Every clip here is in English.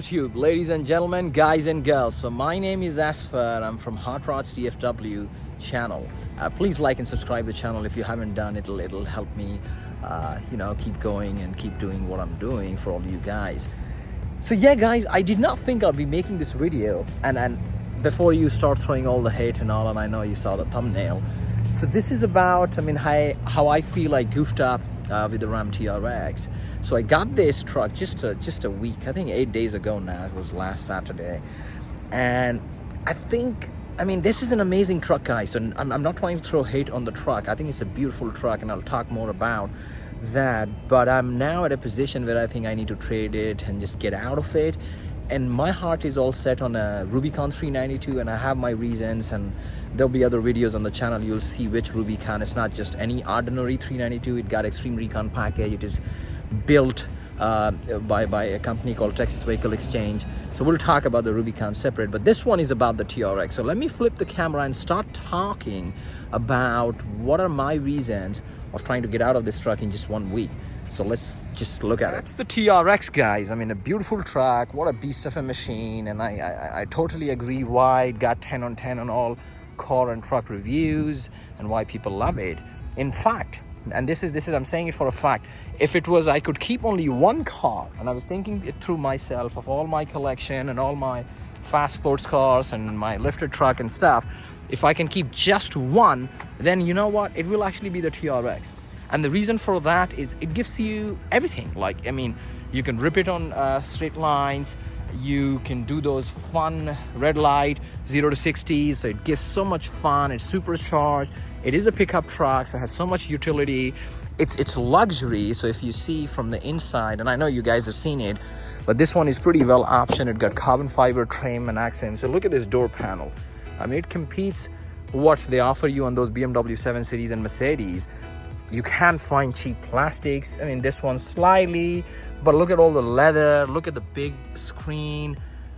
YouTube, ladies and gentlemen, guys and girls. So my name is Asfar. I'm from Hot Rods TFW channel. Please like and subscribe the channel if you haven't done it. It'll help me, keep going and keep doing what I'm doing for all you guys. So yeah, guys, I did not think I'll be making this video. And before you start throwing all the hate and all, and I know you saw the thumbnail. So this is about, how I feel I goofed up with the Ram TRX. So I got this truck just a week, I think 8 days ago now. It was last Saturday. And I think, this is an amazing truck, guys. So I'm not trying to throw hate on the truck. I think it's a beautiful truck, and I'll talk more about that. But I'm now at a position where I think I need to trade it and just get out of it. And my heart is all set on a Rubicon 392, and I have my reasons, and there'll be other videos on the channel. You'll see which Rubicon. It's not just any ordinary 392. It got Extreme Recon package. It is built by a company called Texas Vehicle Exchange. So we'll talk about the Rubicon separate, but this one is about the TRX. So let me flip the camera and start talking about what are my reasons of trying to get out of this truck in just 1 week. So let's just look at it. That's the TRX, guys. A beautiful truck. What a beast of a machine. And I totally agree why it got 10 on 10 on all car and truck reviews and why people love it. In fact, and this is I'm saying it for a fact, if it was I could keep only one car, and I was thinking it through myself of all my collection and all my fast sports cars and my lifted truck and stuff, if I can keep just one, then you know what? It will actually be the TRX. And the reason for that is it gives you everything. You can rip it on straight lines. You can do those fun red light 0 to 60s. So it gives so much fun. It's supercharged. It is a pickup truck, so it has so much utility. It's luxury. So if you see from the inside, and I know you guys have seen it, but this one is pretty well optioned. It got carbon fiber trim and accents. So look at this door panel. It competes what they offer you on those BMW 7 Series and Mercedes. You can't find cheap plastics. This one slightly, but look at all the leather. Look at the big screen.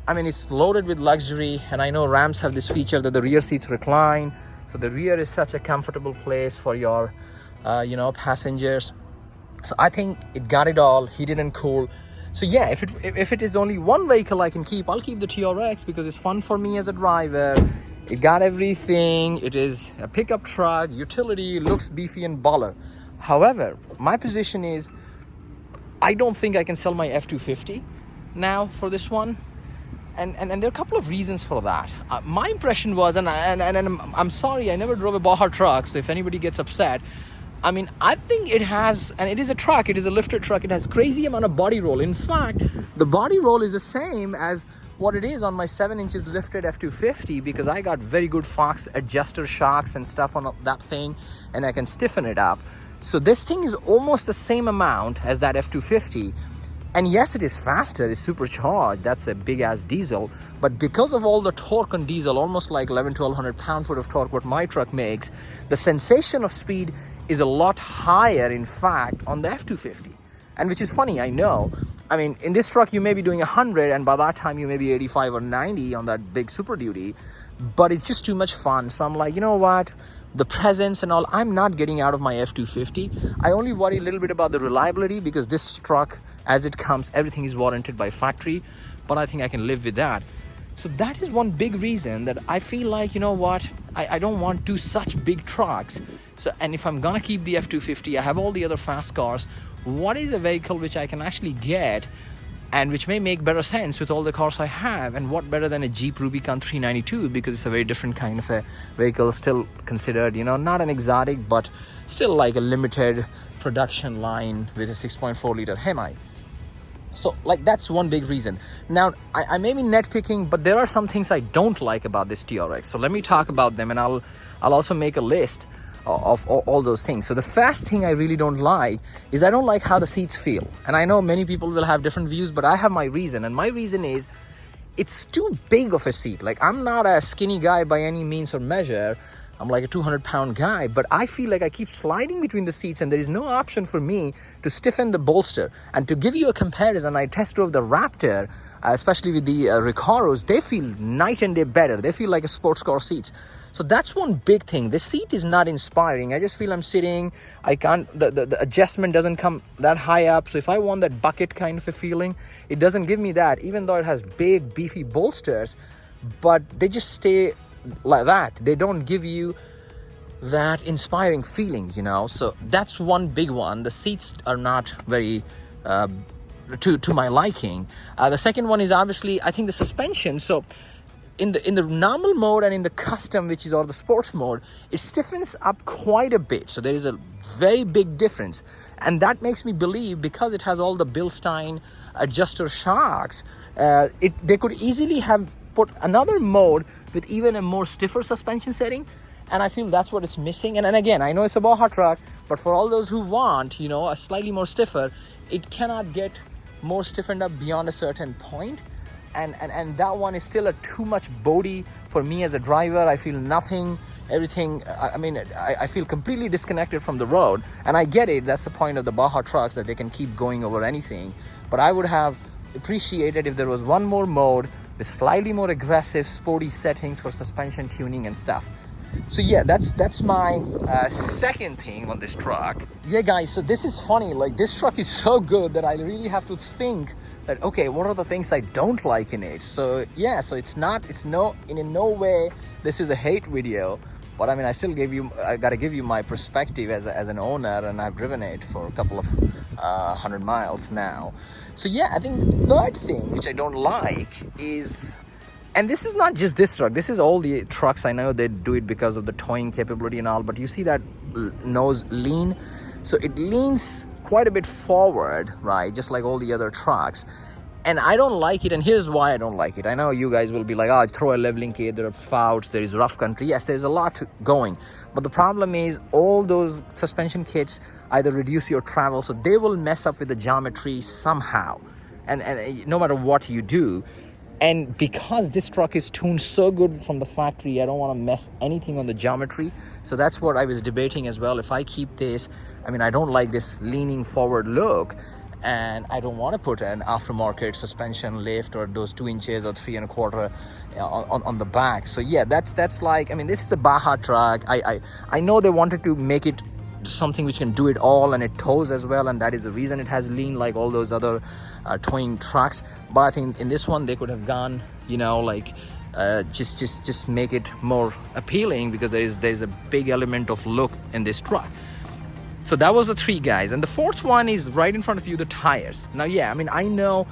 It's loaded with luxury. And I know Rams have this feature that the rear seats recline. So the rear is such a comfortable place for your, passengers. So I think it got it all, heated and cooled. So yeah, if it is only one vehicle I can keep, I'll keep the TRX because it's fun for me as a driver. It got everything. It is a pickup truck, utility, looks beefy and baller. However, my position is I don't think I can sell my F-250 now for this one. And there are a couple of reasons for that. My impression was, and I'm sorry, I never drove a Baja truck, so if anybody gets upset, I think it has, and it is a truck, it is a lifted truck, it has crazy amount of body roll. In fact, the body roll is the same as what it is on my 7 inches lifted F-250 because I got very good Fox adjuster shocks and stuff on that thing, and I can stiffen it up. So this thing is almost the same amount as that F-250. And yes, it is faster, it's supercharged, that's a big ass diesel, but because of all the torque on diesel, almost like 1200 pound-foot of torque what my truck makes, the sensation of speed is a lot higher, in fact, on the F-250. And which is funny, I know. In this truck, you may be doing 100, and by that time, you may be 85 or 90 on that big Super Duty, but it's just too much fun. So I'm like, you know what? The presence and all, I'm not getting out of my F-250. I only worry a little bit about the reliability because this truck, as it comes, everything is warranted by factory, but I think I can live with that. So that is one big reason that I feel like, you know what, I don't want two such big trucks. So, and if I'm gonna keep the F-250, I have all the other fast cars. What is a vehicle which I can actually get and which may make better sense with all the cars I have? And what better than a Jeep Rubicon 392 because it's a very different kind of a vehicle, still considered, not an exotic, but still like a limited production line with a 6.4 liter Hemi. So that's one big reason. Now, I may be nitpicking, but there are some things I don't like about this TRX. So let me talk about them, and I'll also make a list of all those things. So the first thing I really don't like is I don't like how the seats feel. And I know many people will have different views, but I have my reason. And my reason is it's too big of a seat. I'm not a skinny guy by any means or measure. I'm like a 200-pound guy, but I feel like I keep sliding between the seats and there is no option for me to stiffen the bolster. And to give you a comparison, I test drove the Raptor, especially with the Recaros. They feel night and day better. They feel like a sports car seats. So that's one big thing. The seat is not inspiring. I just feel I'm sitting, I can't, the adjustment doesn't come that high up. So if I want that bucket kind of a feeling, it doesn't give me that, even though it has big beefy bolsters, but they just stay like that. They don't give you that inspiring feeling, you know. So that's one big one. The seats are not very to my liking. The second one is obviously, I think, the suspension. So in the normal mode and in the custom, which is or the sports mode, it stiffens up quite a bit. So there is a very big difference, and that makes me believe, because it has all the Bilstein adjuster shocks, they could easily have put another mode with even a more stiffer suspension setting, and I feel that's what it's missing. And again, I know it's a Baja truck, but for all those who want, you know, a slightly more stiffer, it cannot get more stiffened up beyond a certain point. And that one is still a too much body for me as a driver. I feel nothing, everything. I feel completely disconnected from the road. And I get it, that's the point of the Baja trucks, that they can keep going over anything. But I would have appreciated if there was one more mode with slightly more aggressive, sporty settings for suspension tuning and stuff. So yeah, that's my second thing on this truck. Yeah, guys, so this is funny. Like, this truck is so good that I really have to think that, okay, what are the things I don't like in it? So yeah, so in no way this is a hate video, but I mean, I gotta give you my perspective as an owner, and I've driven it for a couple of 100 miles now. So yeah, I think the third thing which I don't like is, and this is not just this truck, this is all the trucks. I know they do it because of the towing capability and all, but you see that nose lean, so it leans quite a bit forward, right, just like all the other trucks, and I don't like it. And here's why I don't like it. I know you guys will be like, oh, throw a leveling kit, there are fouts, there is rough country. Yes, there's a lot going, but the problem is all those suspension kits either reduce your travel, so they will mess up with the geometry somehow, and no matter what you do. And because this truck is tuned so good from the factory, I don't want to mess anything on the geometry. So that's what I was debating as well. If I keep this, I mean, I don't like this leaning forward look, and I don't want to put an aftermarket suspension lift or those 2 inches or 3 1/4 on the back. So yeah, that's like, I mean, this is a Baja truck. I know they wanted to make it something which can do it all, and it tows as well, and that is the reason it has lean like all those other towing trucks. But I think in this one they could have gone, you know, like just make it more appealing, because there's a big element of look in this truck. So that was the 3 guys, and the 4th one is right in front of you, the tires. Now yeah, I mean, I know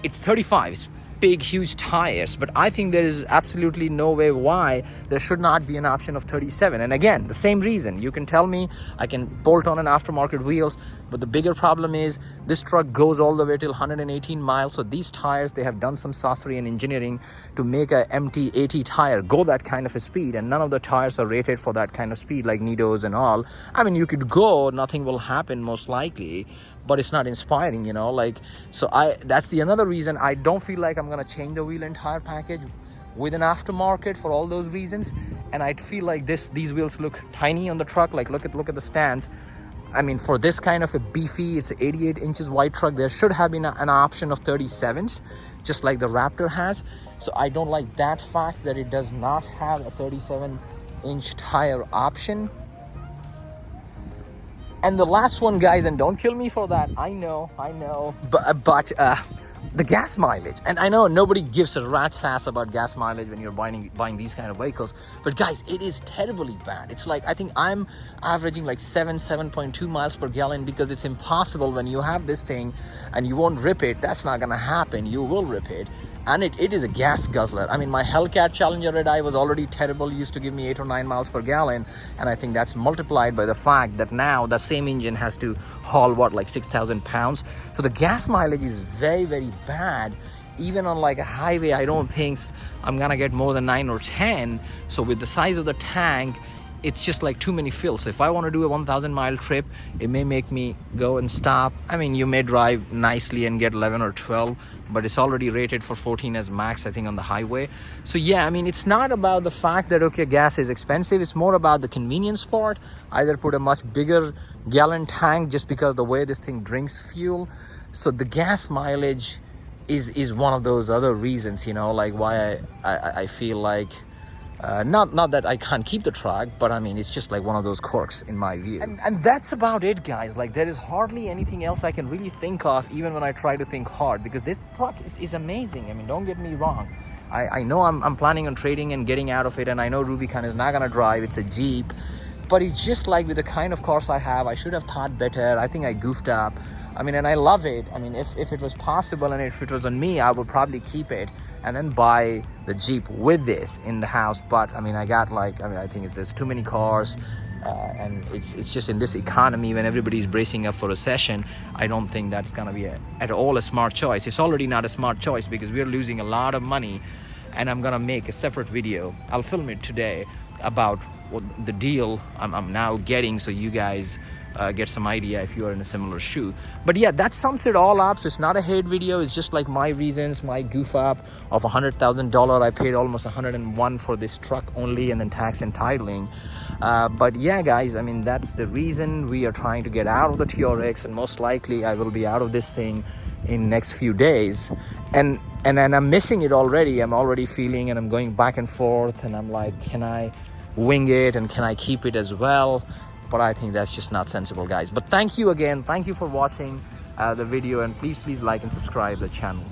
it's 35, it's big huge tires, but I think there is absolutely no way why there should not be an option of 37. And again, the same reason. You can tell me I can bolt on an aftermarket wheels, but the bigger problem is this truck goes all the way till 118 miles. So these tires, they have done some sorcery and engineering to make a MT80 tire go that kind of a speed, and none of the tires are rated for that kind of speed, like Nidos and all. I mean, you could go, nothing will happen most likely, but it's not inspiring, you know. Like, so that's the another reason I don't feel like I'm gonna change the wheel and tire package with an aftermarket, for all those reasons. And I feel like these wheels look tiny on the truck. Like, look at the stands. I mean, for this kind of a beefy, it's 88 inches wide truck, there should have been an option of 37s, just like the Raptor has. So I don't like that fact that it does not have a 37-inch tire option. And the last one, guys, and don't kill me for that, I know, but the gas mileage. And I know nobody gives a rat's ass about gas mileage when you're buying these kind of vehicles, but guys, it is terribly bad. It's like, I think I'm averaging like 7.2 miles per gallon, because it's impossible when you have this thing and you won't rip it. That's not gonna happen. You will rip it. And it is a gas guzzler. I mean, my Hellcat Challenger Red Eye was already terrible, used to give me 8 or 9 miles per gallon, and I think that's multiplied by the fact that now the same engine has to haul like 6,000 pounds. So the gas mileage is very, very bad. Even on like a highway, I don't think I'm gonna get more than 9 or 10. So with the size of the tank, it's just like too many fills. So if I want to do a 1,000 mile trip, it may make me go and stop. I mean, you may drive nicely and get 11 or 12, but it's already rated for 14 as max, I think, on the highway. So yeah, I mean, it's not about the fact that, okay, gas is expensive. It's more about the convenience part. Either put a much bigger gallon tank, just because the way this thing drinks fuel. So the gas mileage is one of those other reasons, you know, like why I feel like not that I can't keep the truck, but I mean, it's just like one of those quirks in my view. And that's about it, guys. Like, there is hardly anything else I can really think of, even when I try to think hard, because this truck is amazing. I mean, don't get me wrong. I know I'm planning on trading and getting out of it, and I know Rubicon is not gonna drive. It's a Jeep, but it's just like, with the kind of cars I have, I should have thought better. I think I goofed up. I mean, and I love it. I mean, if it was possible and if it was on me, I would probably keep it and then buy the Jeep with this in the house. But I mean, I think there's too many cars, and it's just, in this economy, when everybody's bracing up for a recession, I don't think that's gonna be at all a smart choice. It's already not a smart choice, because we're losing a lot of money, and I'm gonna make a separate video. I'll film it today about what the deal I'm now getting, so you guys get some idea if you are in a similar shoe. But yeah, that sums it all up. So it's not a hate video. It's just like my reasons, my goof up of $100,000. I paid almost 101 for this truck only, and then tax and titling. But yeah, guys, I mean, that's the reason we are trying to get out of the TRX, and most likely I will be out of this thing in next few days. And I'm missing it already. I'm already feeling, and I'm going back and forth, and I'm like, can I wing it and can I keep it as well? But I think that's just not sensible, guys. But thank you again. Thank you for watching the video, and please like and subscribe the channel.